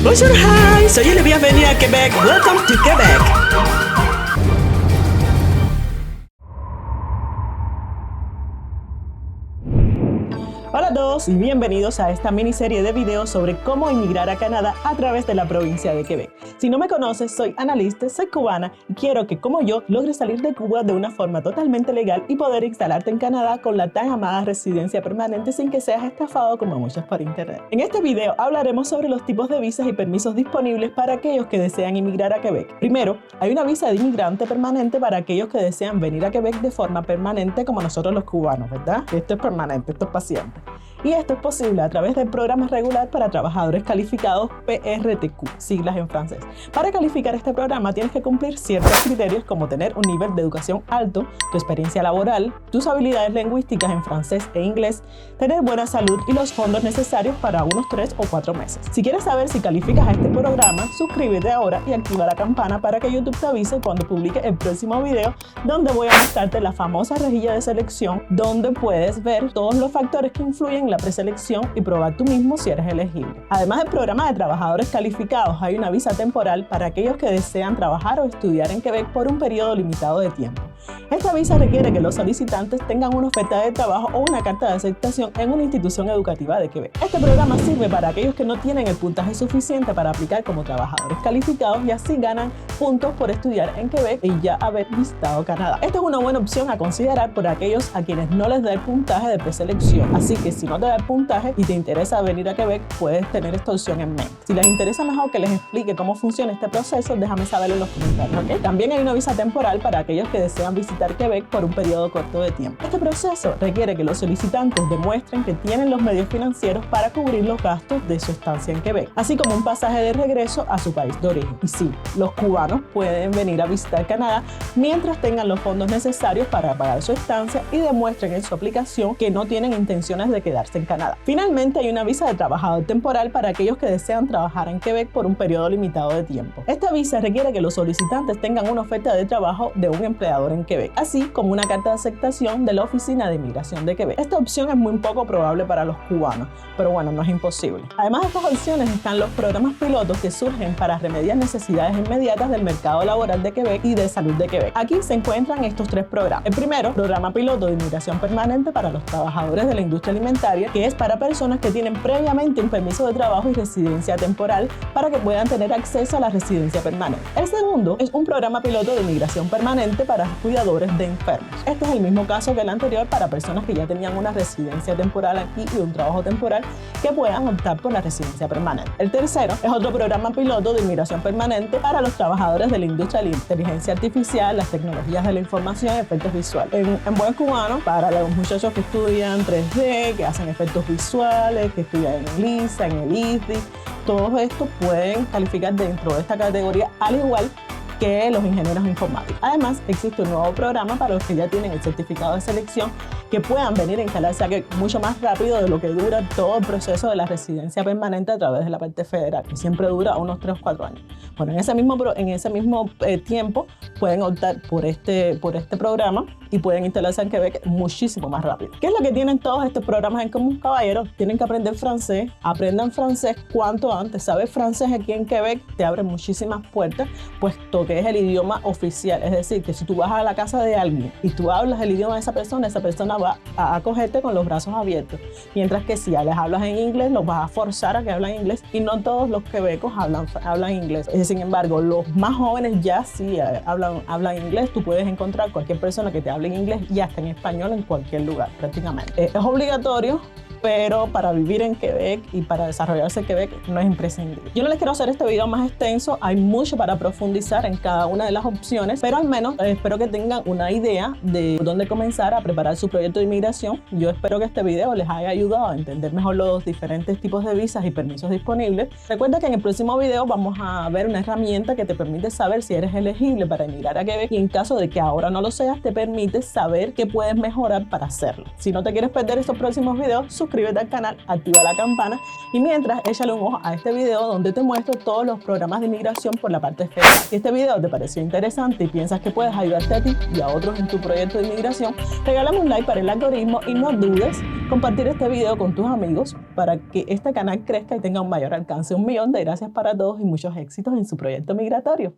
Bonjour, hi, soy Eli, bienvenida a Quebec. Welcome to Quebec. Hola a todos y bienvenidos a esta miniserie de videos sobre cómo inmigrar a Canadá a través de la provincia de Quebec. Si no me conoces, soy Analista, soy cubana y quiero que, como yo, logres salir de Cuba de una forma totalmente legal y poder instalarte en Canadá con la tan amada residencia permanente sin que seas estafado como muchos por internet. En este video hablaremos sobre los tipos de visas y permisos disponibles para aquellos que desean inmigrar a Quebec. Primero, hay una visa de inmigrante permanente para aquellos que desean venir a Quebec de forma permanente como nosotros los cubanos, ¿verdad? Esto es permanente, esto es para siempre. Y esto es posible a través del programa regular para trabajadores calificados PRTQ, siglas en francés. Para calificar este programa tienes que cumplir ciertos criterios como tener un nivel de educación alto, tu experiencia laboral, tus habilidades lingüísticas en francés e inglés, tener buena salud y los fondos necesarios para unos 3 o 4 meses. Si quieres saber si calificas a este programa, suscríbete ahora y activa la campana para que YouTube te avise cuando publique el próximo video, donde voy a mostrarte la famosa rejilla de selección, donde puedes ver todos los factores que influyen en la preselección y probar tú mismo si eres elegible. Además del programa de trabajadores calificados, hay una visa temporal para aquellos que desean trabajar o estudiar en Quebec por un periodo limitado de tiempo. Esta visa requiere que los solicitantes tengan una oferta de trabajo o una carta de aceptación en una institución educativa de Quebec. Este programa sirve para aquellos que no tienen el puntaje suficiente para aplicar como trabajadores calificados y así ganan puntos por estudiar en Quebec y ya haber visitado Canadá. Esta es una buena opción a considerar por aquellos a quienes no les da el puntaje de preselección. Así que si no te da el puntaje y te interesa venir a Quebec, puedes tener esta opción en mente. Si les interesa mejor que les explique cómo funciona este proceso, déjame saber en los comentarios, ¿ok? También hay una visa temporal para aquellos que desean visitar Quebec por un periodo corto de tiempo. Este proceso requiere que los solicitantes demuestren que tienen los medios financieros para cubrir los gastos de su estancia en Quebec, así como un pasaje de regreso a su país de origen. Y sí, los cubanos pueden venir a visitar Canadá mientras tengan los fondos necesarios para pagar su estancia y demuestren en su aplicación que no tienen intenciones de quedarse en Canadá. Finalmente, hay una visa de trabajador temporal para aquellos que desean trabajar en Quebec por un periodo limitado de tiempo. Esta visa requiere que los solicitantes tengan una oferta de trabajo de un empleador en Quebec, así como una carta de aceptación de la Oficina de Inmigración de Quebec. Esta opción es muy poco probable para los cubanos, pero bueno, no es imposible. Además de estas opciones están los programas pilotos que surgen para remediar necesidades inmediatas del mercado laboral de Quebec y de salud de Quebec. Aquí se encuentran estos 3 programas. El primero, programa piloto de inmigración permanente para los trabajadores de la industria alimentaria, que es para personas que tienen previamente un permiso de trabajo y residencia temporal para que puedan tener acceso a la residencia permanente. El segundo es un programa piloto de inmigración permanente para cuidadores de enfermos. Este es el mismo caso que el anterior para personas que ya tenían una residencia temporal aquí y un trabajo temporal que puedan optar por la residencia permanente. El tercero es otro programa piloto de inmigración permanente para los trabajadores de la industria de la inteligencia artificial, las tecnologías de la información y efectos visuales. En buen cubano, para los muchachos que estudian 3D, que hacen efectos visuales, que estudian en el ISA, en el ISDI, todos estos pueden calificar dentro de esta categoría, al igual que los ingenieros informáticos. Además, existe un nuevo programa para los que ya tienen el certificado de selección que puedan venir a instalarse aquí mucho más rápido de lo que dura todo el proceso de la residencia permanente a través de la parte federal, que siempre dura unos 3 o 4 años. Bueno, en ese mismo tiempo pueden optar por este programa y pueden instalarse en Quebec muchísimo más rápido. ¿Qué es lo que tienen todos estos programas en común, caballeros? Tienen que aprender francés, aprendan francés cuanto antes. Saber francés aquí en Quebec te abre muchísimas puertas, puesto que es el idioma oficial. Es decir, que si tú vas a la casa de alguien y tú hablas el idioma de esa persona va a acogerte con los brazos abiertos. Mientras que si ya les hablas en inglés, los vas a forzar a que hablen inglés y no todos los quebecos hablan inglés. Sin embargo, los más jóvenes ya sí hablan inglés. Tú puedes encontrar cualquier persona que te hable en inglés y hasta en español en cualquier lugar prácticamente. Es obligatorio, pero para vivir en Quebec y para desarrollarse en Quebec no es imprescindible. Yo no les quiero hacer este video más extenso, hay mucho para profundizar en cada una de las opciones, pero al menos espero que tengan una idea de dónde comenzar a preparar su proyecto de inmigración. Yo espero que este video les haya ayudado a entender mejor los diferentes tipos de visas y permisos disponibles. Recuerda que en el próximo video vamos a ver una herramienta que te permite saber si eres elegible para emigrar a Quebec y en caso de que ahora no lo seas, te permite saber qué puedes mejorar para hacerlo. Si no te quieres perder estos próximos videos, suscríbete al canal, activa la campana y mientras échale un ojo a este video donde te muestro todos los programas de inmigración por la parte federal. Si este video te pareció interesante y piensas que puedes ayudarte a ti y a otros en tu proyecto de inmigración, regálame un like para el algoritmo y no dudes compartir este video con tus amigos para que este canal crezca y tenga un mayor alcance. 1 millón de gracias para todos y muchos éxitos en su proyecto migratorio.